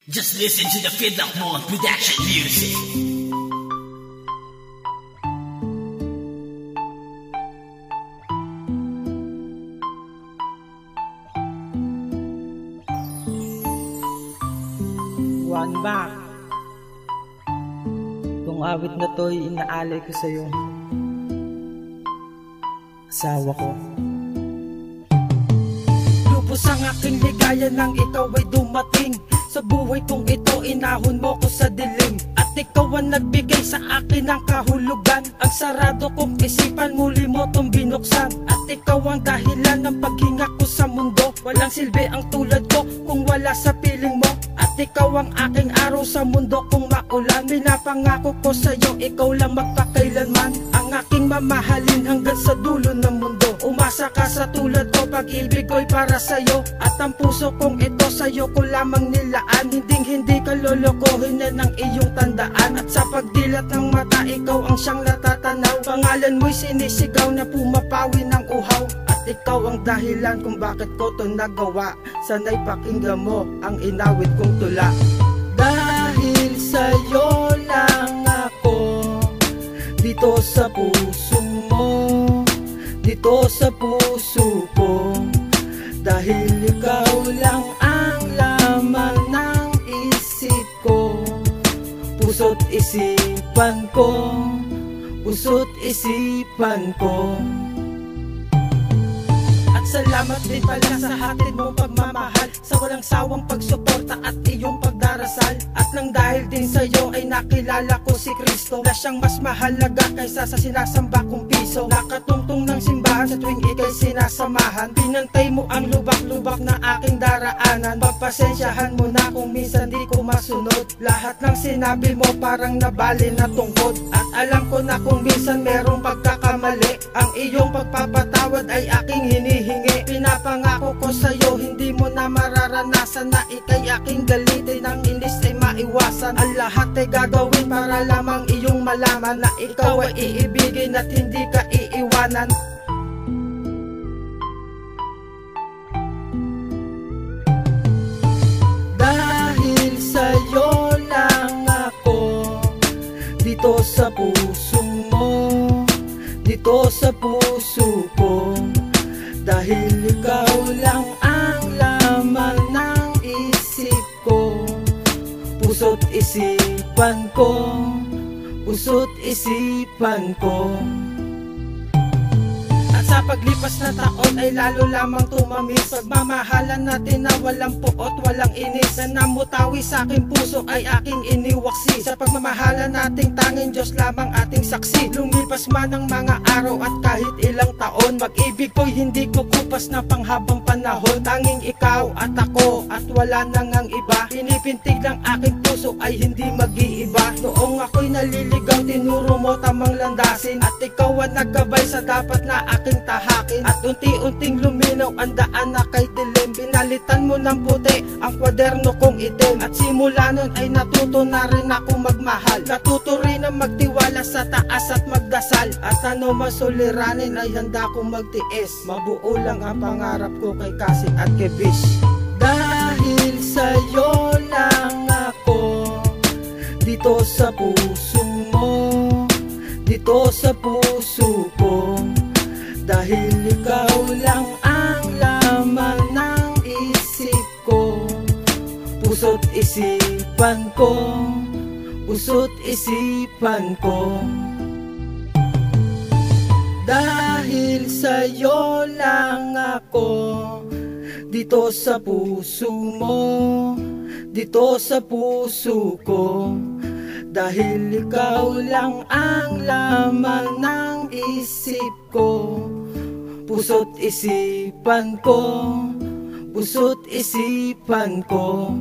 Just listen to the Feedlock Mall production music. One back. Itong awit na to'y inaalay ko sa'yo, asawa ko. Lubos ang aking ligaya nang ikaw ay dumating. Sa buhay kong ito, inahon mo ko sa dilim. At ikaw ang nagbigay sa akin ng kahulugan. Ang sarado kong isipan, muli mo tong binuksan. At ikaw ang dahilan ng paghinga ko sa mundo. Walang silbi ang tulad ko kung wala sa piling mo. At ikaw ang aking araw sa mundo kung maulan. Pinapangako ko sa'yo, ikaw lang magpakailanman. Ang aking mamahalin hanggang sa dulo ng mundo. Umasa ka sa tulad ko, pag-ibig ko'y para sa'yo. At ang puso kong ito sa'yo ko lamang nilaan. Hindi ka lolokohin na ng iyong tandaan. At sa pagdilat ng mata, ikaw ang siyang natatanaw. Pangalan mo'y sinisigaw na pumapawi ng uhaw. At ikaw ang dahilan kung bakit ko to nagawa. Sana'y pakinggan mo ang inawit kong tula. Dahil sa'yo lang ako, dito sa puso mo, dito sa puso ko. Dahil ikaw lang ang laman ng isip ko, puso't isipan ko, puso't isipan ko. Salamat din pala sa hatid mong pagmamahal, sa walang sawang pagsuporta at iyong pagdarasal. At nang dahil din sa'yo ay nakilala ko si Kristo, na siyang mas mahalaga kaysa sa sinasamba kong piso. Nakatungtong ng simbahan sa tuwing ika'y sinasamahan. Pinantay mo ang lubak-lubak na aking daraanan. Pagpasensyahan mo na kung minsan di ko masunod. Lahat ng sinabi mo parang nabali na tungkod. At alam ko na kung minsan merong pagkakamali, ang iyong pagpapatawad ay aking hinihingi. Pinapangako ko sa'yo, hindi mo na mararanasan na ika'y aking galitin. Ang inis ay maiwasan. Ang lahat ay gagawin para lamang iyong malaman na ikaw ay iibigin at hindi ka iiwanan. Dahil sa'yo lang ako, dito sa puso mo, dito sa puso ko. Dahil ikaw lang ang laman ng isip ko, puso't isipan ko, puso't isipan ko. Sa paglipas na taon ay lalo lamang tumamis. Pagmamahalan natin na walang puot, walang inis, na namutawi sa aking puso ay aking iniwaksi. Sa pagmamahalan nating tanging Diyos lamang ating saksi. Lumipas man ang mga araw at kahit ilang taon, mag-ibig ko'y hindi kukupas na panghabang panahon. Tanging ikaw at ako at wala nang ang iba. Pinipintig ng aking puso ay hindi mag-iiba. Noong ako'y naliligaw, tinuro mo tamang landasin. At ikaw ang naggabay sa dapat na aking tahakin. At unti-unting luminaw ang daan na kay dilim. Pinalitan mo ng puti ang kwaderno kong itim. At simula nun ay natuto na rin ako magmahal. Natuto rin na magtiwala sa taas at magdasal. At ano man suliranin ay handa kong magtiis. Mabuo lang ang pangarap ko kay Cassie at kay Bish. Dahil sa'yo lang ako, dito sa puso mo, dito sa puso ko. Dahil ikaw lang ang laman ng isip ko, puso't isipan ko, puso't isipan ko. Dahil sa'yo lang ako, dito sa puso mo, dito sa puso ko. Dahil ikaw lang ang laman ng isip ko, puso't isipan ko, puso't isipan ko.